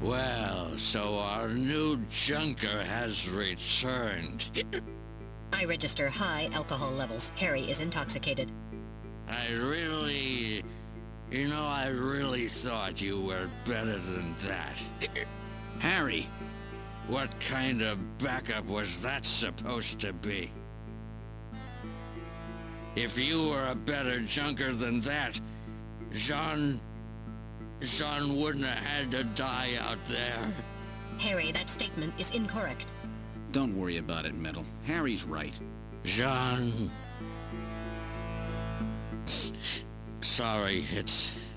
Well, so our new junker has returned. I register high alcohol levels. Harry is intoxicated. I really thought you were better than that. Harry! What kind of backup was that supposed to be? If you were a better junker than that, Jean wouldn't have had to die out there. Harry, that statement is incorrect. Don't worry about it, Metal. Harry's right. Jean... Sorry,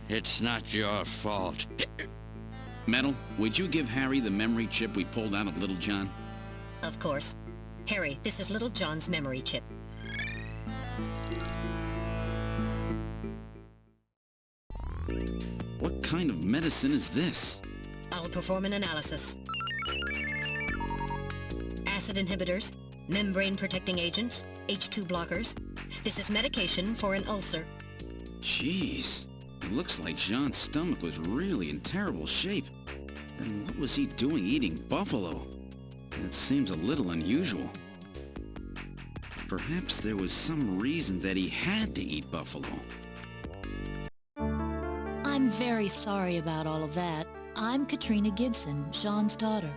it's not your fault. Metal, would you give Harry the memory chip we pulled out of Little John? Of course. Harry, this is Little John's memory chip. What kind of medicine is this? I'll perform an analysis. Acid inhibitors, membrane-protecting agents, H2 blockers. This is medication for an ulcer. Jeez. It looks like Jean's stomach was really in terrible shape. Then what was he doing eating buffalo? It seems a little unusual. Perhaps there was some reason that he had to eat buffalo. I'm very sorry about all of that. I'm Katrina Gibson, Jean's daughter.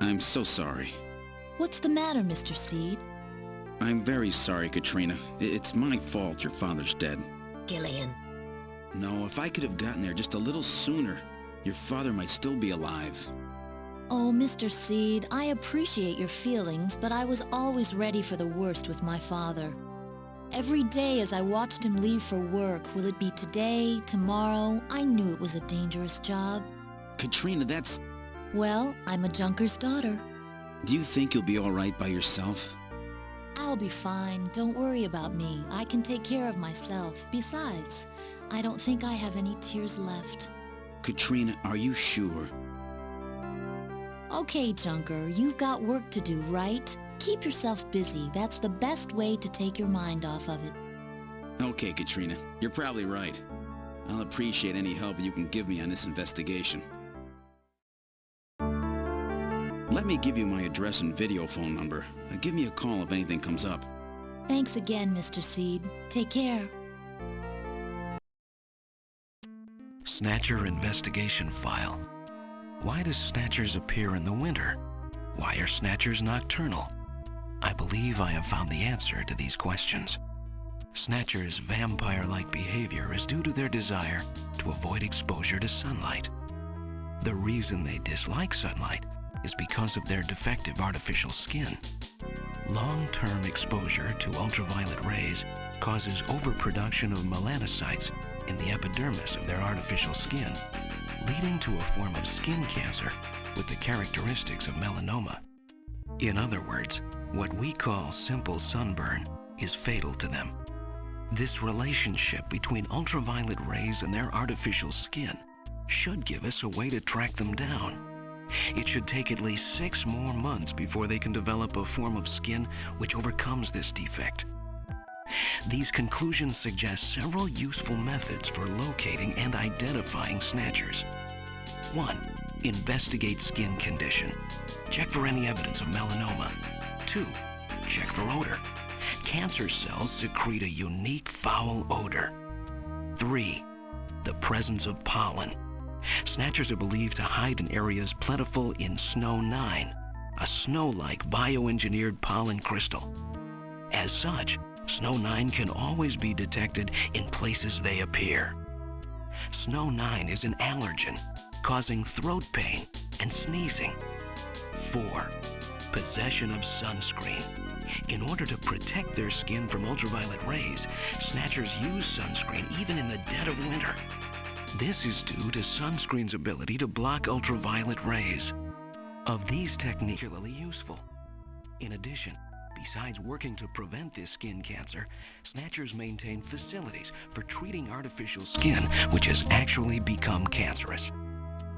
I'm so sorry. What's the matter, Mr. Seed? I'm very sorry, Katrina. It's my fault your father's dead. Gillian. No, if I could have gotten there just a little sooner, your father might still be alive. Oh, Mr. Seed, I appreciate your feelings, but I was always ready for the worst with my father. Every day as I watched him leave for work, will it be today, tomorrow, I knew it was a dangerous job. Katrina, that's... Well, I'm a junker's daughter. Do you think you'll be all right by yourself? I'll be fine. Don't worry about me. I can take care of myself. Besides, I don't think I have any tears left. Katrina, are you sure? Okay, Junker, you've got work to do, right? Keep yourself busy. That's the best way to take your mind off of it. Okay, Katrina. You're probably right. I'll appreciate any help you can give me on this investigation. Let me give you my address and video phone number. Give me a call if anything comes up. Thanks again, Mr. Seed. Take care. Snatcher investigation file. Why does Snatchers appear in the winter? Why are Snatchers nocturnal? I believe I have found the answer to these questions. Snatchers' vampire-like behavior is due to their desire to avoid exposure to sunlight. The reason they dislike sunlight is because of their defective artificial skin. Long-term exposure to ultraviolet rays causes overproduction of melanocytes in the epidermis of their artificial skin, leading to a form of skin cancer with the characteristics of melanoma. In other words, what we call simple sunburn is fatal to them. This relationship between ultraviolet rays and their artificial skin should give us a way to track them down. It should take at least 6 more months before they can develop a form of skin which overcomes this defect. These conclusions suggest several useful methods for locating and identifying Snatchers. 1. Investigate skin condition. Check for any evidence of melanoma. 2. Check for odor. Cancer cells secrete a unique foul odor. 3. The presence of pollen. Snatchers are believed to hide in areas plentiful in Snow 9, a snow-like bioengineered pollen crystal. As such, Snow 9 can always be detected in places they appear. Snow 9 is an allergen, causing throat pain and sneezing. 4. Possession of sunscreen. In order to protect their skin from ultraviolet rays, Snatchers use sunscreen even in the dead of winter. This is due to sunscreen's ability to block ultraviolet rays. Of these techniques, particularly useful. In addition, besides working to prevent this skin cancer, Snatchers maintain facilities for treating artificial skin which has actually become cancerous.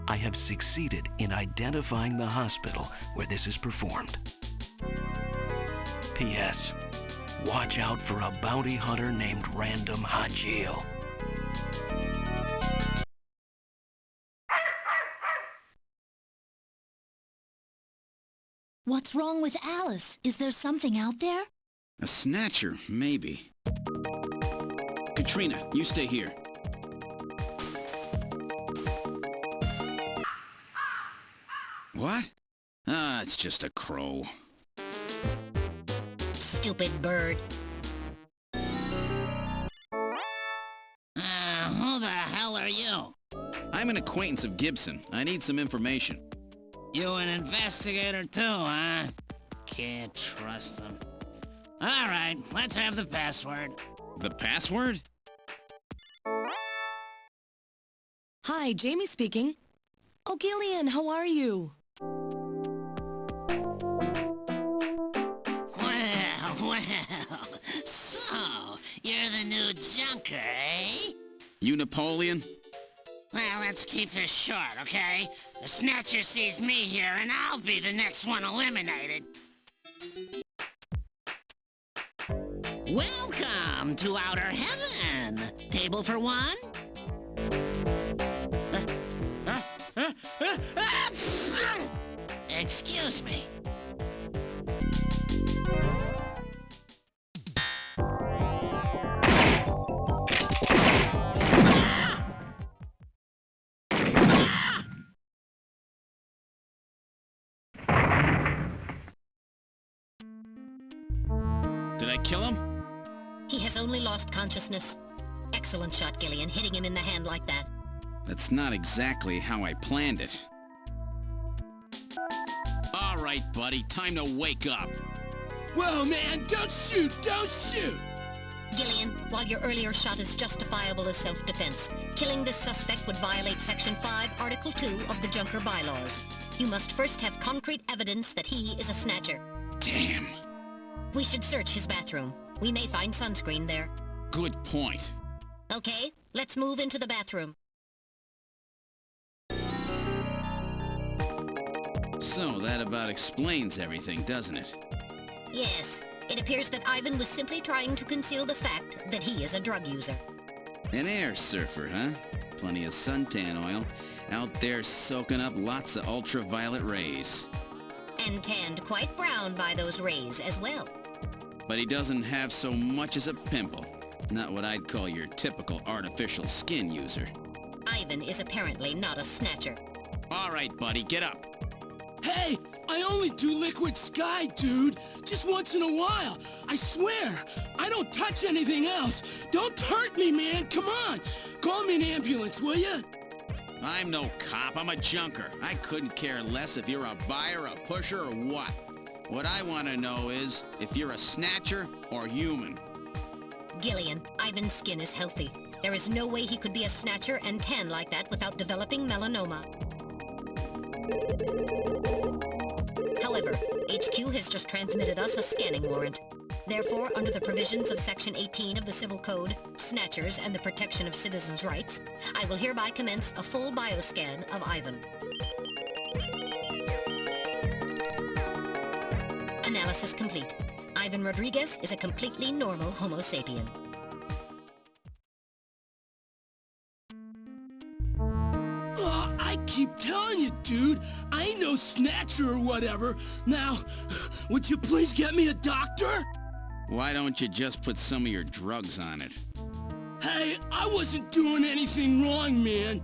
I have succeeded in identifying the hospital where this is performed. P.S. Watch out for a bounty hunter named Random Hajil. What's wrong with Alice? Is there something out there? A snatcher, maybe. Katrina, you stay here. What? Ah, it's just a crow. Stupid bird. Who the hell are you? I'm an acquaintance of Gibson. I need some information. You an investigator too, huh? Can't trust him. All right, let's have the password. The password? Hi, Jamie speaking. Oh, Gillian, how are you? Well, so, you're the new junker, eh? You Napoleon? Well, let's keep this short, okay? The Snatcher sees me here, and I'll be the next one eliminated. Welcome to Outer Heaven. Table for one? Excuse me. Did I kill him? He has only lost consciousness. Excellent shot, Gillian, hitting him in the hand like that. That's not exactly how I planned it. All right, buddy, time to wake up. Whoa, man, don't shoot! Don't shoot! Gillian, while your earlier shot is justifiable as self-defense, killing this suspect would violate Section 5, Article 2 of the Junker Bylaws. You must first have concrete evidence that he is a snatcher. Damn. We should search his bathroom. We may find sunscreen there. Good point. Okay, let's move into the bathroom. So that about explains everything, doesn't it? Yes, it appears that Ivan was simply trying to conceal the fact that he is a drug user. An air surfer, huh? Plenty of suntan oil. Out there soaking up lots of ultraviolet rays. And tanned quite brown by those rays as well. But he doesn't have so much as a pimple. Not what I'd call your typical artificial skin user. Ivan is apparently not a snatcher. All right, buddy, get up. Hey, I only do liquid sky, dude. Just once in a while. I swear. I don't touch anything else. Don't hurt me, man. Come on. Call me an ambulance, will you? I'm no cop, I'm a junker. I couldn't care less if you're a buyer, a pusher, or what. What I want to know is if you're a snatcher or human. Gillian, Ivan's skin is healthy. There is no way he could be a snatcher and tan like that without developing melanoma. However, HQ has just transmitted us a scanning warrant. Therefore, under the provisions of Section 18 of the Civil Code, Snatchers and the Protection of Citizens' Rights, I will hereby commence a full bioscan of Ivan. Analysis complete. Ivan Rodriguez is a completely normal Homo sapien. I keep telling you, dude. I ain't no snatcher or whatever. Now, would you please get me a doctor? Why don't you just put some of your drugs on it? Hey, I wasn't doing anything wrong, man.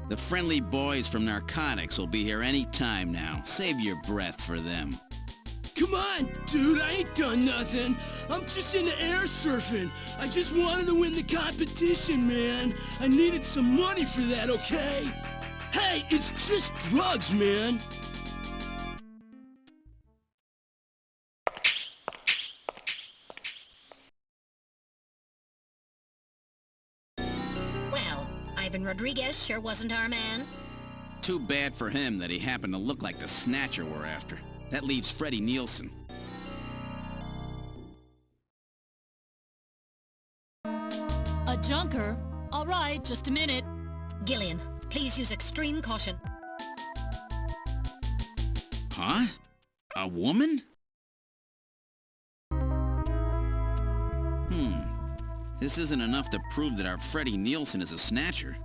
The friendly boys from narcotics will be here any time now. Save your breath for them. Come on, dude, I ain't done nothing. I'm just into air surfing. I just wanted to win the competition, man. I needed some money for that, okay? Hey, it's just drugs, man. Well, Ivan Rodriguez sure wasn't our man. Too bad for him that he happened to look like the snatcher we're after. That leaves Freddie Nielsen. A junker? All right, just a minute. Gillian, please use extreme caution. Huh? A woman? This isn't enough to prove that our Freddie Nielsen is a snatcher.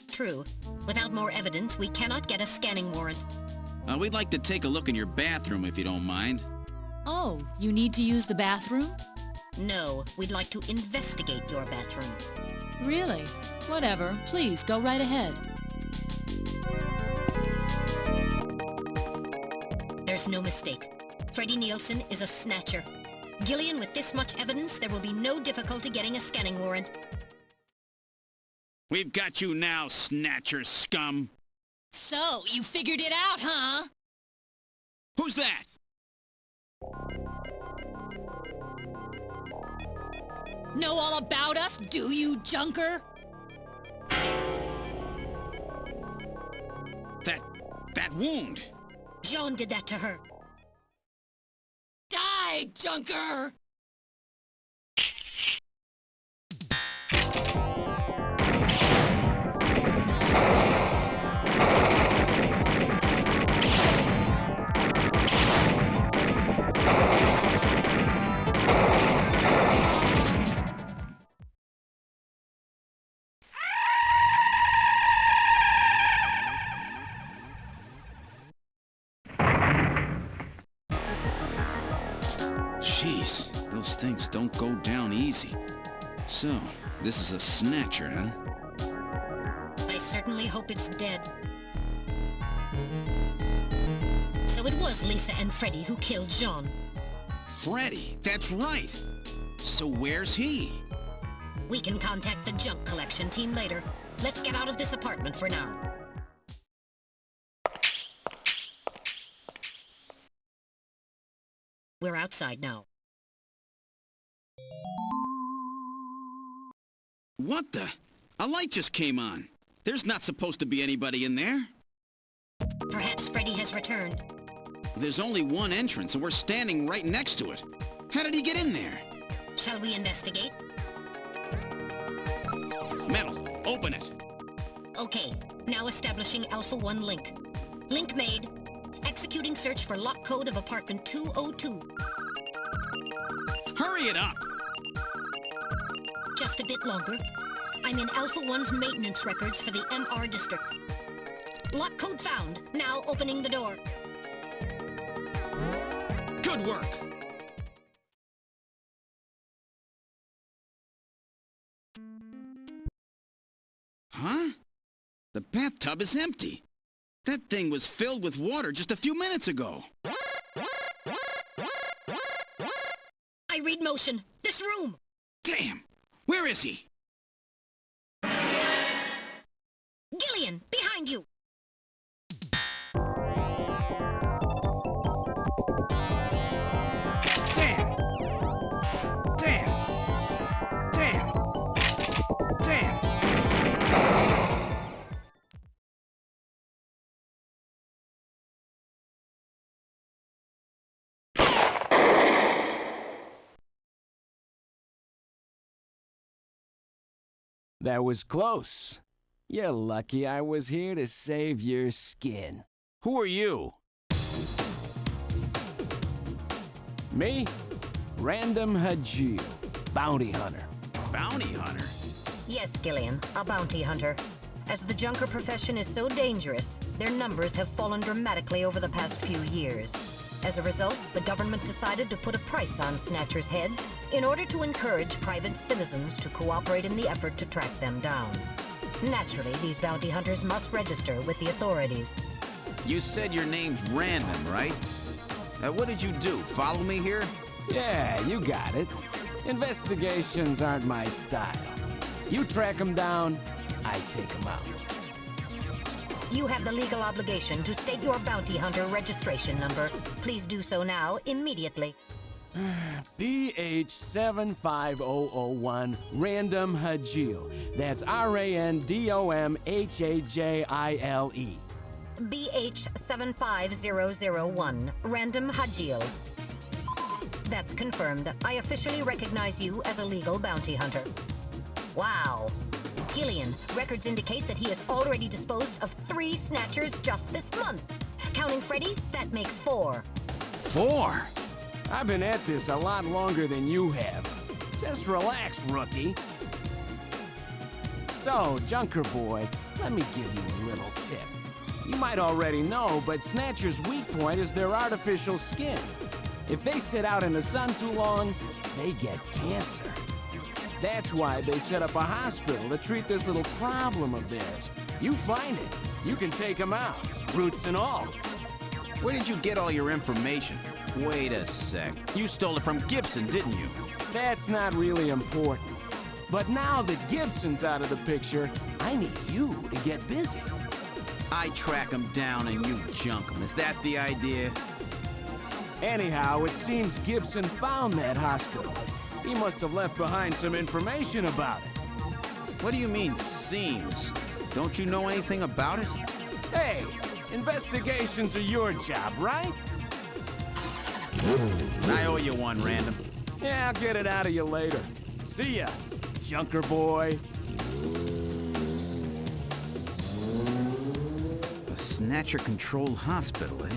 True. Without more evidence, we cannot get a scanning warrant. We'd like to take a look in your bathroom if you don't mind. Oh, you need to use the bathroom? No, we'd like to investigate your bathroom. Really? Whatever. Please, go right ahead. There's no mistake. Freddie Nielsen is a snatcher. Gillian, with this much evidence, there will be no difficulty getting a scanning warrant. We've got you now, Snatcher scum. So, you figured it out, huh? Who's that? Know all about us, do you, junker? That wound. Jean did that to her. Die, junker! Jeez, those things don't go down easy. So, this is a snatcher, huh? I certainly hope it's dead. So it was Lisa and Freddie who killed Jean. Freddie, that's right. So where's he? We can contact the junk collection team later. Let's get out of this apartment for now. We're outside now. What the? A light just came on. There's not supposed to be anybody in there. Perhaps Freddie has returned. There's only one entrance, and we're standing right next to it. How did he get in there? Shall we investigate? Metal, open it. Okay, now establishing Alpha 1 link. Link made. Executing search for lock code of apartment 202. Hurry it up. Just a bit longer. I'm in Alpha 1's maintenance records for the MR district. Lock code found. Now opening the door. Good work. Huh? The bathtub is empty. That thing was filled with water just a few minutes ago. I read motion. This room. Damn! Where is he? Gillian, behind you. Damn! Damn! Damn! Damn! That was close. You're lucky I was here to save your skin. Who are you? Me? Random Hajil, bounty hunter. Bounty hunter? Yes, Gillian, a bounty hunter. As the junker profession is so dangerous, their numbers have fallen dramatically over the past few years. As a result, the government decided to put a price on snatchers' heads in order to encourage private citizens to cooperate in the effort to track them down. Naturally, these bounty hunters must register with the authorities. You said your name's Random, right? What did you do? Follow me here? Yeah, you got it. Investigations aren't my style. You track them down, I take them out. You have the legal obligation to state your bounty hunter registration number. Please do so now, immediately. BH75001, Random Hajil. That's RANDOMHAJILE. BH75001, Random Hajil. That's confirmed. I officially recognize you as a legal bounty hunter. Wow. Gillian, records indicate that he has already disposed of 3 snatchers just this month. Counting Freddie, that makes 4. 4? I've been at this a lot longer than you have. Just relax, rookie. So, Junker Boy, let me give you a little tip. You might already know, but Snatcher's weak point is their artificial skin. If they sit out in the sun too long, they get cancer. That's why they set up a hospital to treat this little problem of theirs. You find it, you can take them out, roots and all. Where did you get all your information? Wait a sec. You stole it from Gibson, didn't you? That's not really important. But now that Gibson's out of the picture, I need you to get busy. I track him down and you junk him. Is that the idea? Anyhow, it seems Gibson found that hospital. He must have left behind some information about it. What do you mean, seems? Don't you know anything about it? Hey, investigations are your job, right? I owe you one, Random. Yeah, I'll get it out of you later. See ya, junker boy. A Snatcher-controlled hospital, eh?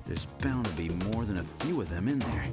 There's bound to be more than a few of them in there.